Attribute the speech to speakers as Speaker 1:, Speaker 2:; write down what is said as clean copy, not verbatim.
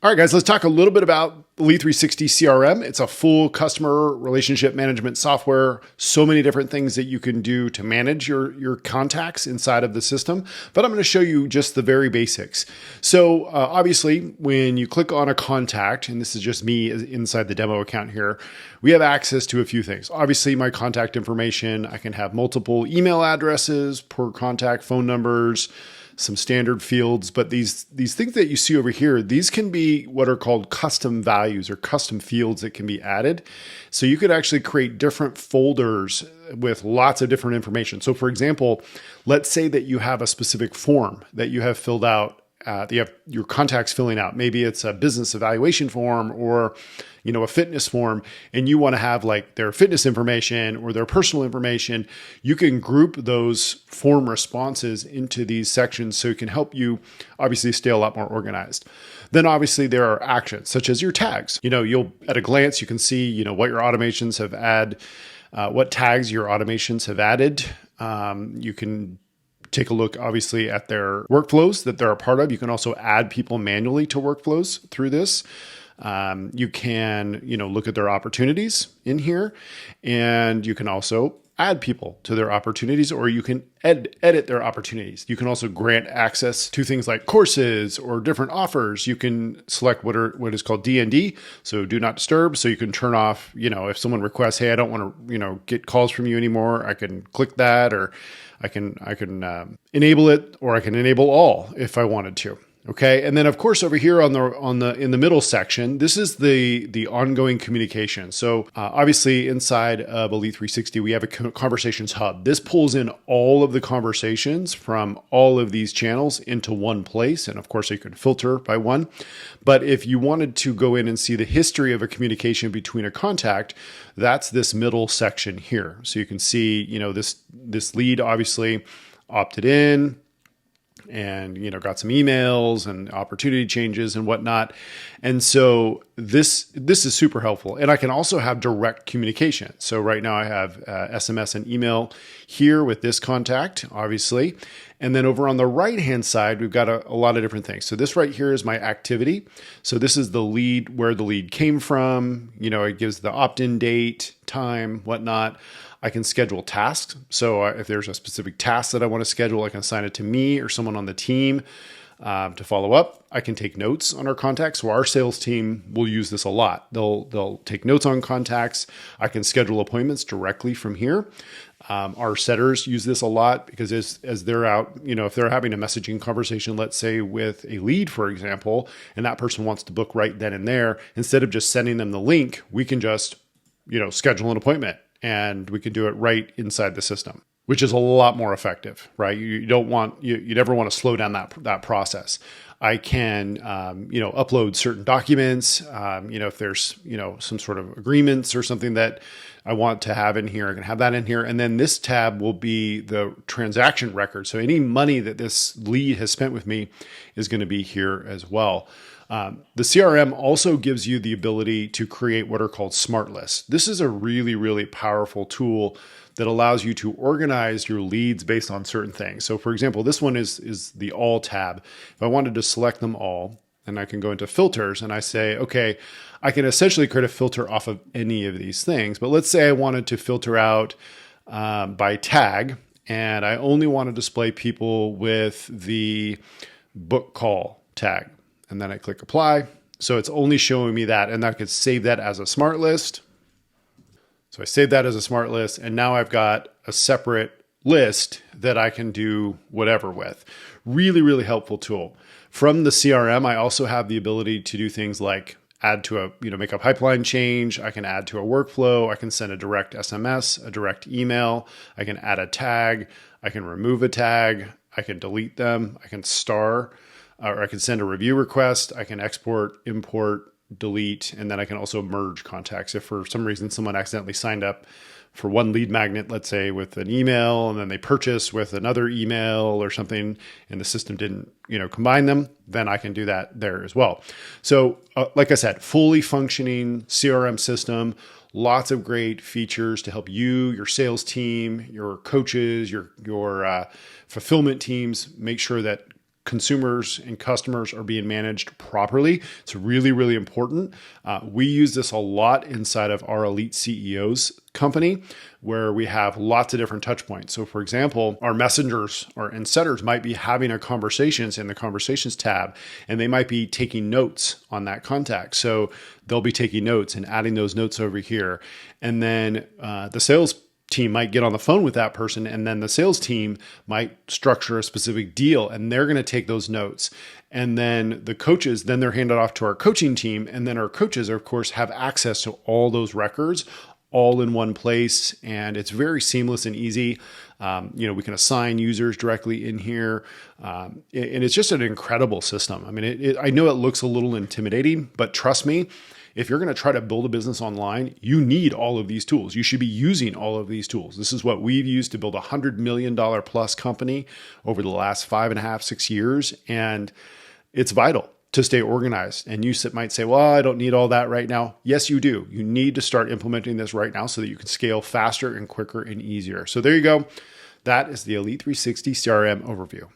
Speaker 1: All right, guys, let's talk a little bit about Elite360 CRM. It's a full customer relationship management software. So many different things that you can do to manage your contacts inside of the system. But I'm going to show you just the very basics. So obviously, when you click on a contact, and this is just me inside the demo account here, we have access to a few things. Obviously, my contact information. I can have multiple email addresses per contact, phone numbers, some standard fields, but these things that you see over here, these can be what are called custom values or custom fields that can be added. So you could actually create different folders with lots of different information. So for example, let's say that you have a specific form that you have filled out, that you have your contacts filling out. Maybe it's a business evaluation form or a fitness form, and you want to have like their fitness information or their personal information. You can group those form responses into these sections so it can help you obviously stay a lot more organized. Then obviously there are actions such as your tags. You'll at a glance, you can see, what your automations have added, what tags your automations have added. You can take a look, obviously, at their workflows that they're a part of. You can also add people manually to workflows through this. You can, look at their opportunities in here, and you can also add people to their opportunities, or you can edit their opportunities. You can also grant access to things like courses or different offers. You can select what is called DND, so do not disturb. So you can turn off, if someone requests, hey, I don't want to, get calls from you anymore, I can click that, or I can enable it, or I can enable all if I wanted to. Okay, and then of course over here in the middle section, this is the ongoing communication. So obviously inside of Elite360, we have a conversations hub. This pulls in all of the conversations from all of these channels into one place, and of course you can filter by one. But if you wanted to go in and see the history of a communication between a contact, that's this middle section here. So you can see, this lead obviously opted in, and got some emails and opportunity changes and whatnot. And so this is super helpful. And I can also have direct communication. So right now I have SMS and email here with this contact, obviously. And then over on the right-hand side, we've got a lot of different things. So this right here is my activity. So this is the lead, where the lead came from. It gives the opt-in date, time, whatnot. I can schedule tasks. So if there's a specific task that I want to schedule, I can assign it to me or someone on the team to follow up. I can take notes on our contacts. So our sales team will use this a lot. They'll take notes on contacts. I can schedule appointments directly from here. Our setters use this a lot because as they're out, if they're having a messaging conversation, let's say with a lead, for example, and that person wants to book right then and there, instead of just sending them the link, we can just, schedule an appointment. And we can do it right inside the system, which is a lot more effective, right? You never want to slow down that process. I can, upload certain documents. If there's, some sort of agreements or something that I want to have in here, I can have that in here. And then this tab will be the transaction record. So any money that this lead has spent with me is going to be here as well. The CRM also gives you the ability to create what are called smart lists. This is a really, really powerful tool that allows you to organize your leads based on certain things. So for example, this one is the all tab. If I wanted to select them all, and I can go into filters and I say, okay, I can essentially create a filter off of any of these things. But let's say I wanted to filter out by tag, and I only want to display people with the book call tag. And then I click apply. So it's only showing me that, and I could save that as a smart list. So I save that as a smart list, and now I've got a separate list that I can do whatever with. Really, really helpful tool. From the CRM, I also have the ability to do things like add to make a pipeline change. I can add to a workflow. I can send a direct SMS, a direct email. I can add a tag. I can remove a tag. I can delete them. I can star. Or I can send a review request. I can export, import, delete, and then I can also merge contacts. If for some reason someone accidentally signed up for one lead magnet, let's say with an email, and then they purchase with another email or something, and the system didn't, combine them, then I can do that there as well. So like I said, fully functioning CRM system, lots of great features to help you, your sales team, your coaches, your fulfillment teams make sure that consumers and customers are being managed properly. It's really, really important. We use this a lot inside of our Elite CEOs company, where we have lots of different touch points. So for example, our messengers and setters might be having a conversations in the conversations tab, and they might be taking notes on that contact. So they'll be taking notes and adding those notes over here. And then the sales team might get on the phone with that person, and then the sales team might structure a specific deal, and they're going to take those notes. And then the coaches, then they're handed off to our coaching team, and then our coaches, of course, have access to all those records all in one place, and it's very seamless and easy. We can assign users directly in here, and it's just an incredible system. I mean, I know it looks a little intimidating, but trust me, if you're going to try to build a business online, you need all of these tools. You should be using all of these tools. This is what we've used to build a $100 million plus company over the last 5.5, 6 years. And it's vital to stay organized. And you might say, well, I don't need all that right now. Yes, you do. You need to start implementing this right now so that you can scale faster and quicker and easier. So there you go. That is the Elite360 CRM overview.